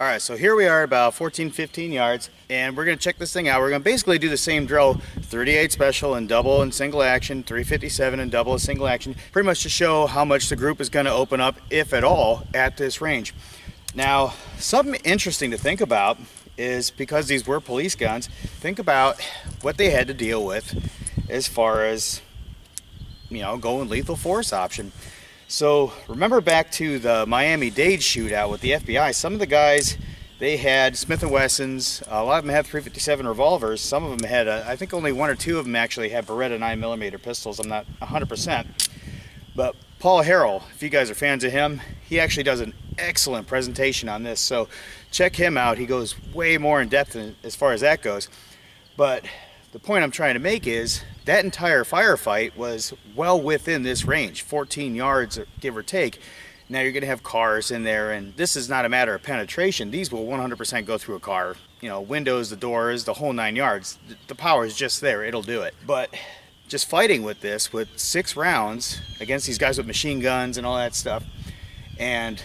All right, so here we are about 14, 15 yards, and we're gonna check this thing out. We're gonna basically do the same drill, 38 special and double and single action, 357 and double and single action, pretty much to show how much the group is gonna open up, if at all, at this range. Now, something interesting to think about is, because these were police guns, think about what they had to deal with as far as, you know, going lethal force option. So remember back to the Miami-Dade shootout with the FBI, some of the guys, they had Smith & Wessons, a lot of them had 357 revolvers, some of them had, I think only one or two of them actually had Beretta 9mm pistols, I'm not 100%. But Paul Harrell, if you guys are fans of him, he actually does an excellent presentation on this, so check him out. He goes way more in depth as far as that goes. But the point I'm trying to make is that entire firefight was well within this range, 14 yards give or take. Now you're going to have cars in there, and this is not a matter of penetration. These will 100% go through a car. You know, windows, the doors, the whole 9 yards. The power is just there, it'll do it. But just fighting with this, with 6 rounds against these guys with machine guns and all that stuff, and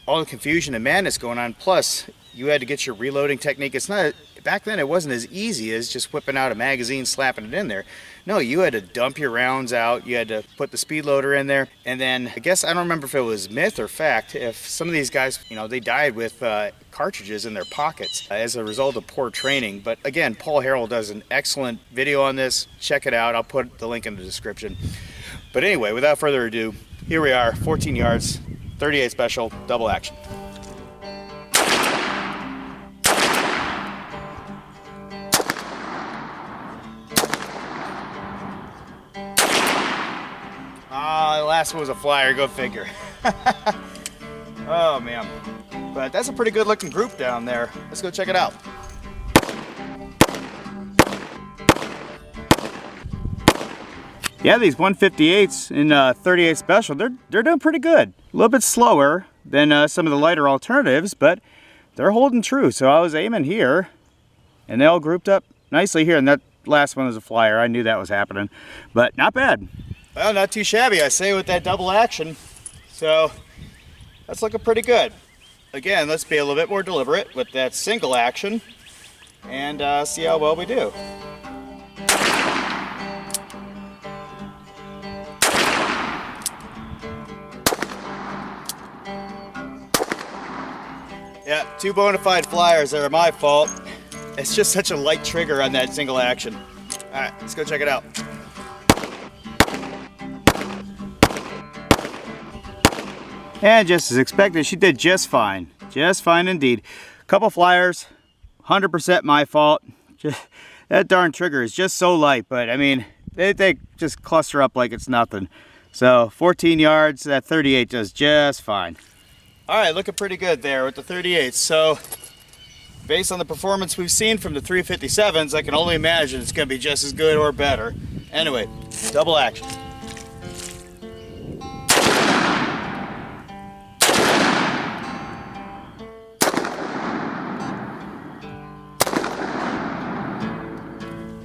all the confusion and madness going on, plus you had to get your reloading technique. It's not, back then it wasn't as easy as just whipping out a magazine, slapping it in there. No, you had to dump your rounds out, you had to put the speed loader in there, and then I guess, I don't remember if it was myth or fact, if some of these guys, you know, they died with cartridges in their pockets as a result of poor training. But again, Paul Harrell does an excellent video on this. Check it out, I'll put the link in the description. But anyway, without further ado, here we are, 14 yards, 38 special, double action. The last one was a flyer, go figure. Oh man, but that's a pretty good looking group down there. Let's go check it out. Yeah, these 158s in 38 special, they're doing pretty good. A little bit slower than some of the lighter alternatives, but they're holding true. So I was aiming here, and they all grouped up nicely here. And that last one was a flyer. I knew that was happening, but not bad. Well, not too shabby, I say, with that double action. So that's looking pretty good. Again, let's be a little bit more deliberate with that single action and see how well we do. Yeah, 2 bona fide flyers that are my fault. It's just such a light trigger on that single action. All right, let's go check it out. And just as expected, she did just fine. Just fine indeed. Couple flyers, 100% my fault. That darn trigger is just so light, but I mean, they just cluster up like it's nothing. So 14 yards, that 38 does just fine. All right, looking pretty good there with the 38. So based on the performance we've seen from the 357s, I can only imagine it's gonna be just as good or better. Anyway, double action.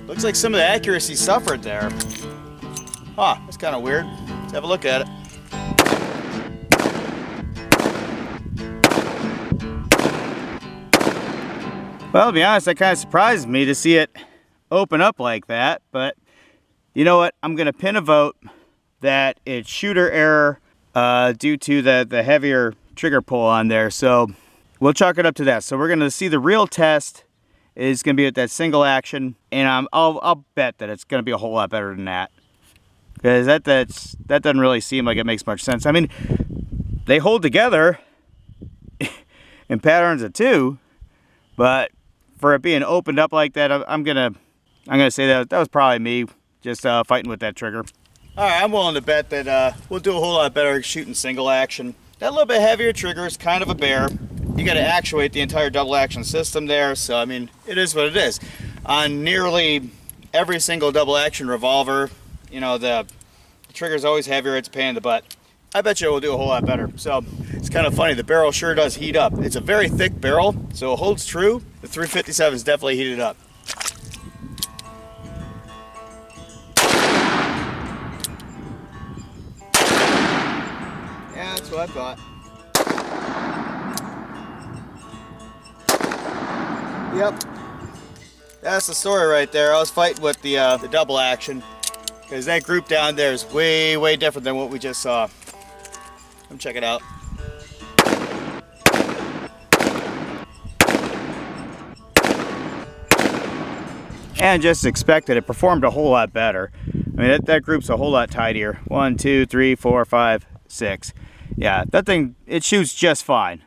Looks like some of the accuracy suffered there. Huh, that's kind of weird. Let's have a look at it. Well, to be honest, that kind of surprised me to see it open up like that, but you know what? I'm gonna pin a vote that it's shooter error due to the heavier trigger pull on there, so we'll chalk it up to that. So we're gonna see the real test is going to be with that single action, and I'll bet that it's going to be a whole lot better than that, because that doesn't really seem like it makes much sense. I mean, they hold together in patterns of 2, but for it being opened up like that, I'm gonna say that was probably me just fighting with that trigger. All right, I'm willing to bet that we'll do a whole lot better shooting single action. That little bit heavier trigger is kind of a bear. You got to actuate the entire double action system there, so I mean, it is what it is. On nearly every single double action revolver, you know, the trigger is always heavier, it's a pain in the butt. I bet you it will do a whole lot better. So it's kind of funny, the barrel sure does heat up. It's a very thick barrel, so it holds true. The 357 is definitely heated up. Yeah, that's what I thought. Yep. That's the story right there. I was fighting with the double action because that group down there is way, way different than what we just saw. Come check it out. And just expected, it performed a whole lot better. I mean, that group's a whole lot tidier. 1, 2, 3, 4, 5, 6. Yeah, that thing, it shoots just fine.